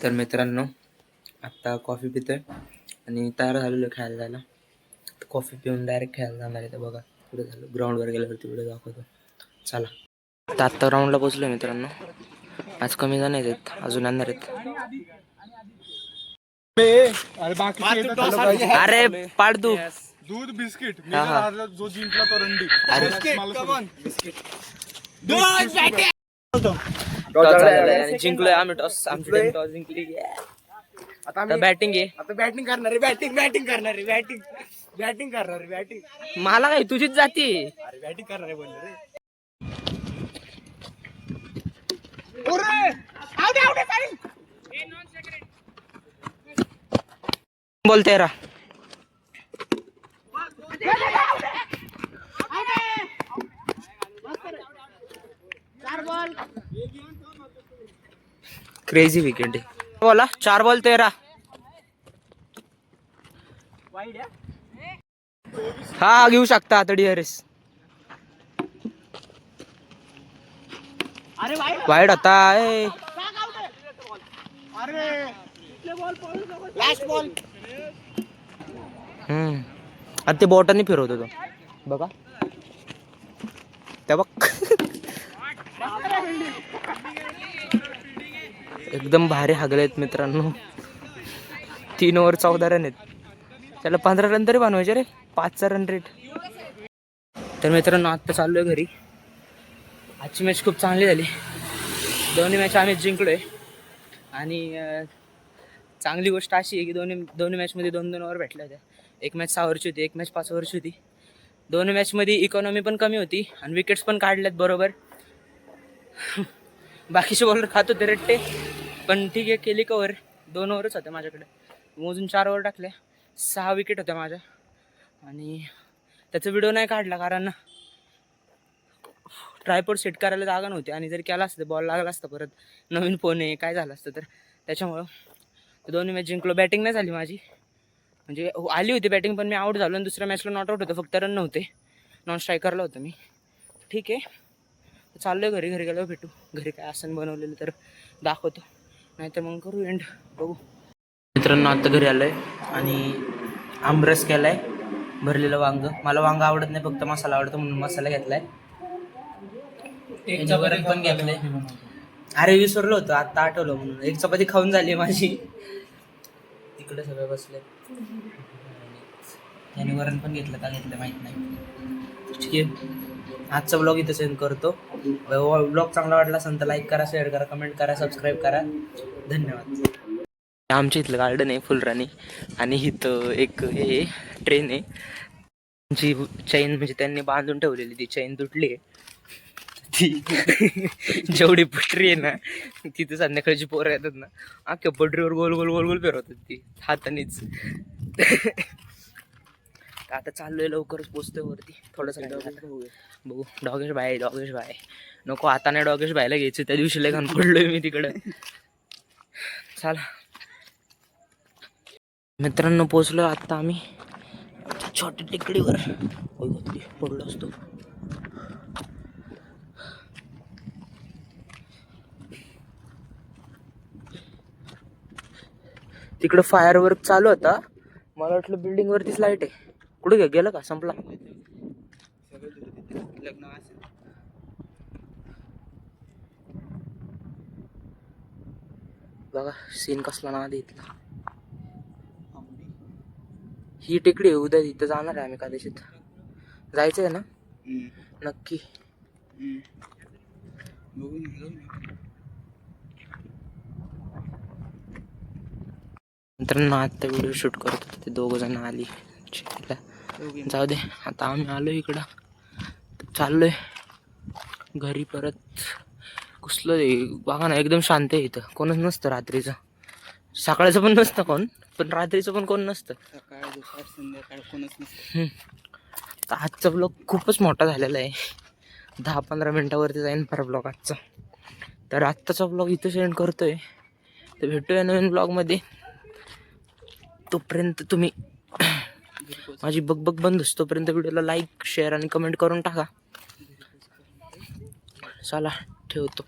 तर मित्रांनो आत्ता कॉफी पितोय आणि तयार झालेलो खेळायला जायला. कॉफी पिऊन डायरेक्ट खेळायला जाणार आहे. तर बघा पुढे झालं ग्राउंडवर गेल्यावरती व्हिडिओ दाखवतो. चला तर आत्ता ग्राउंडला पोचलो मित्रांनो. आज कमी जण आहेत, अजून आणणार आहेत. अरे पाड तू दूध बिस्किट जो जिंकला तो रंडी. जिंकलोय आम्ही. टॉस आमची टीम टॉस जिंकली. आता बॅटिंग आहे. आता बॅटिंग करणारे बॅटिंग करणारे मला काय तुझीच जाती. अरे बॅटिंग करणारे बोलले रे. बोलते रा क्रेझी विकेट आहे. बोला 4 बॉल 13. हा घेऊ शकता आता DRS. वाईड होता. आता ते बॉटाने फिरवत होतो बघा. त्या बघ एकदम भारी हागलेत मित्रांनो. 3 ओव्हर 14 रन आहेत. त्याला 15 रन तरी बनवायचे रे. 5चा रन रेट. तर मित्रांनो आत्ता चाललोय घरी. आजची मॅच खूप चांगली झाली. दोन्ही मॅच आम्ही जिंकलोय. आणि चांगली गोष्ट अशी आहे की दोन्ही मॅचमध्ये 2-2 ओव्हर भेटल्या होत्या. एक मॅच 6 ओव्हरची होती, एक मॅच 5 ओव्हरची होती. दोन्ही मॅचमध्ये इकॉनॉमी पण कमी होती आणि विकेट्स पण काढल्यात बरोबर. बाकीचे बॉलर खात होते रट्टे, पण ठीक आहे केली कवर. 2 ओव्हरच होत्या माझ्याकडे. मोजून 4 ओव्हर टाकले. 6 विकेट होत्या माझ्या. आणि त्याचा व्हिडिओ नाही काढला कारण ट्रायपॉड सेट करायला जागा नव्हती. आणि जर केला असतं बॉल लागला असतं परत नवीन फोन आहे काय झालं असतं तर त्याच्यामुळं दोन्ही मॅच जिंकलो. बॅटिंग नाही झाली माझी, म्हणजे आली होती बॅटिंग पण मी आऊट झालो. आणि दुसऱ्या मॅचला नॉट आऊट होतं, फक्त रन नव्हते. नॉन स्ट्रायकरला होतं मी. ठीक आहे चाललोय घरी. घरी गेल्यावर भेटू. घरी काय आसन बनवलेलं तर दाखवतो, नाहीतर मग करू एंड. बघू मित्रांनो आता घरी आलोय आणि आमरस केलाय. भरलेलं वांग. मला वांग आवडत नाही, फक्त मसाला आवडतो म्हणून मसाला घेतलाय. वरण पण घेतलंय. अरे विसरलो होतो आता आठवलं म्हणून. एक चपाती खाऊन झाली माझी. तिकडे सगळं बसले. आणि वरण पण घेतलं का घेतलं माहित नाही. ठीक आहे आजचा ब्लॉग इथं सेंड करतो. ब्लॉग चांगला वाटला असेल तर लाईक करा, शेअर करा, कमेंट करा, सबस्क्राईब करा. धन्यवाद. आमच्या इथलं गार्डन आहे फुलराणी. आणि इथं एक हे ट्रेन आहे जी चैन म्हणजे त्यांनी बांधून ठेवलेली. ती चैन तुटली आहे. ती जेवढी पटरी आहे ना तिथे संध्याकाळची पोरं येतात ना अख्ख्या पटरीवर गोल गोल गोल गोल फिरवतात ती हातानेच. आता चाललोय लवकरच पोचतोय वरती. थोडंसं बघू. डॉगेश भाई नको आता नाही. डॉगेश भाईला घ्यायचं. त्या दिवशी लय घाण पडलोय मी तिकडं. चला मित्रांनो पोचलो आता आम्ही छोट्या टेकडीवर. पडलो असतो. तिकडं फायर वर्क चालू होता. मला वाटलं बिल्डिंग वरतीच लाईट आहे. कुठे गेलं का संपला. बघा सीन कसला ना आधी इथला. ही टेकडी आहे. उद्या इथं जाणार आहे आम्ही कदाचित. जायचं आहे ना नक्की. मित्रांनो आता व्हिडिओ शूट करतो. ते 2 जण आली. जाऊ दे आता आम्ही आलो इकडं. चाललोय घरी परत. कुसलं बघा ना एकदम शांत आहे इथं. कोणच नसतं रात्रीचं. सकाळचं पण नसतं कोण, पण रात्रीचं पण कोण नसतं. तर आजचा ब्लॉग खूपच मोठा झालेला आहे. 10-15 मिनिटावरती जाईन पर ब्लॉग आजचा. तर आत्ताचा ब्लॉग इथं सेंड करतोय. तर भेटूया नवीन ब्लॉगमध्ये. तोपर्यंत तुम्ही माझी बघ बंद असतो तोपर्यंत व्हिडिओला लाईक शेअर आणि कमेंट करून टाका. चला ठेवतो.